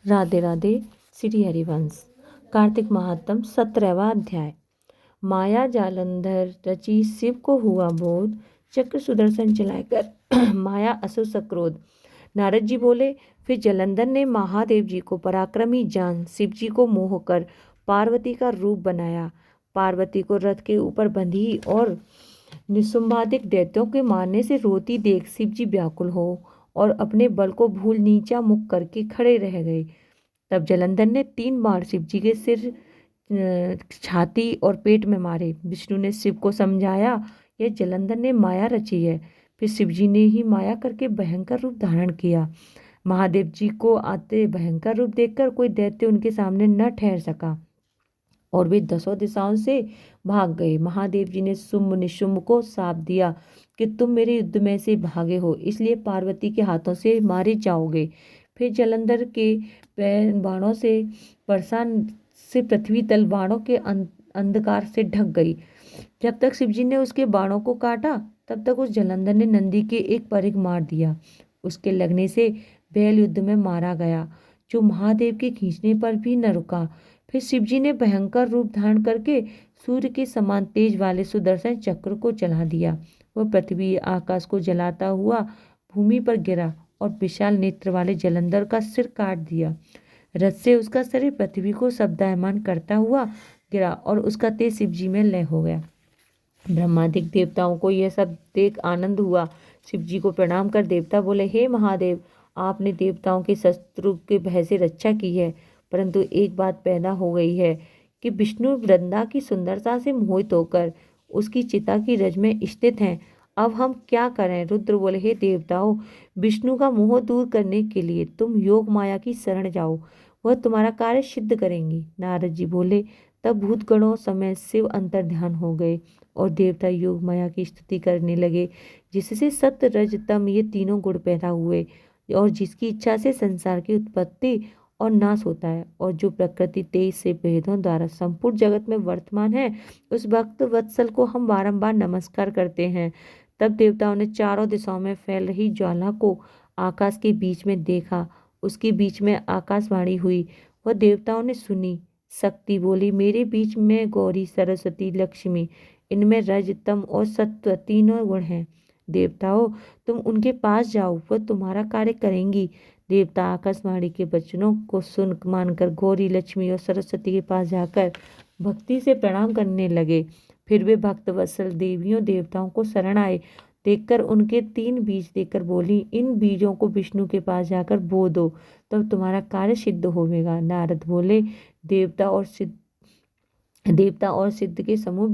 राधे राधे। श्री हरिवंश। कार्तिक महात्म 17वां अध्याय। माया जालंधर रची शिव को हुआ बोध, चक्र सुदर्शन चलाकर माया असुर सक्रोध। नारद जी बोले, फिर जलंधर ने महादेव जी को पराक्रमी जान शिव जी को मोह कर पार्वती का रूप बनाया। पार्वती को रथ के ऊपर बंधी और निशुंभादिक दैत्यों के मारने से रोती देख शिव जी व्याकुल हो और अपने बल को भूल नीचा मुख करके खड़े रह गए। तब जलंधर ने 3 बाण शिव जी के सिर, छाती और पेट में मारे। विष्णु ने शिव को समझाया, यह जलंधर ने माया रची है। फिर शिव जी ने ही माया करके भयंकर रूप धारण किया। महादेव जी को आते भयंकर रूप देखकर कोई दैत्य उनके सामने न ठहर सका और वे 10 दिशाओं से भाग गए। महादेव जी ने शुंभ निशुंभ को शाप दिया कि तुम मेरे युद्ध में से भागे हो, इसलिए पार्वती के हाथों से मारे जाओगे। फिर जलंधर के बाणों से परेशान से पृथ्वी तल बाणों के अंधकार से ढक गई। जब तक शिवजी ने उसके बाणों को काटा, तब तक उस जलंधर ने नंदी के एक परिग मार दिया। उसके लगने से बैल युद्ध में मारा गया, जो महादेव के खींचने पर भी न रुका। फिर शिवजी ने भयंकर रूप धारण करके सूर्य के समान तेज वाले सुदर्शन चक्र को जला दिया। वह पृथ्वी आकाश को जलाता हुआ भूमि पर गिरा और विशाल नेत्र वाले जलंधर का सिर काट दिया। रथ से उसका शरीर पृथ्वी को शब्दायमान करता हुआ गिरा और उसका तेज शिवजी में लय हो गया। ब्रह्मादिक देवताओं को यह सब देख आनंद हुआ। शिवजी को प्रणाम कर देवता बोले, हे महादेव, आपने देवताओं के शत्रु के भय से रक्षा की है, परंतु एक बात पैदा हो गई है कि विष्णु वृंदा की सुंदरता से मोहित होकर उसकी चिता की रज में स्थित हैं। अब हम क्या करें? रुद्र बोले, हे देवताओं, विष्णु का मोह दूर करने के लिए तुम योग माया की शरण जाओ, वह तुम्हारा कार्य सिद्ध करेंगी। नारद जी बोले, तब भूतगणों समेत शिव अंतर्ध्यान हो गए और देवता योग माया की स्तुति करने लगे, जिससे सत्य रज तम ये तीनों गुण पैदा हुए और जिसकी इच्छा से संसार की उत्पत्ति और नाश होता है, और जो प्रकृति तेज से भेदों द्वारा संपूर्ण जगत में वर्तमान है, उस भक्त वत्सल को हम बारंबार नमस्कार करते हैं। तब देवताओं ने चारों दिशाओं में फैल रही ज्वाला को आकाश के बीच में देखा। उसके बीच में आकाशवाणी हुई, वह देवताओं ने सुनी। शक्ति बोली, मेरे बीच में गौरी, सरस्वती, लक्ष्मी, इनमें रज तम और सत्व तीनों गुण हैं। देवताओं, तुम उनके पास जाओ, वह तुम्हारा कार्य करेंगी। देवता आकाशवाणी के वचनों को सुन मानकर गौरी, लक्ष्मी और सरस्वती के पास जाकर भक्ति से प्रणाम करने लगे। फिर वे भक्त वत्सल देवियों देवताओं को शरण आए। देखकर उनके 3 बीज देकर बोली, इन बीजों को विष्णु के पास जाकर बो दो, तब तुम्हारा कार्य सिद्ध होगा। नारद बोले, देवता और सिद्ध के समूह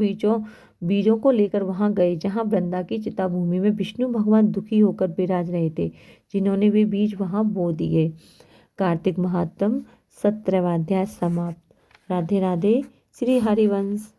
बीजों को लेकर वहां गए, जहां वृंदा की चिता भूमि में विष्णु भगवान दुखी होकर विराज रहे थे, जिन्होंने वे बीज वहां बो दिए। कार्तिक महात्म 17वां अध्याय समाप्त। राधे राधे। श्री हरिवंश।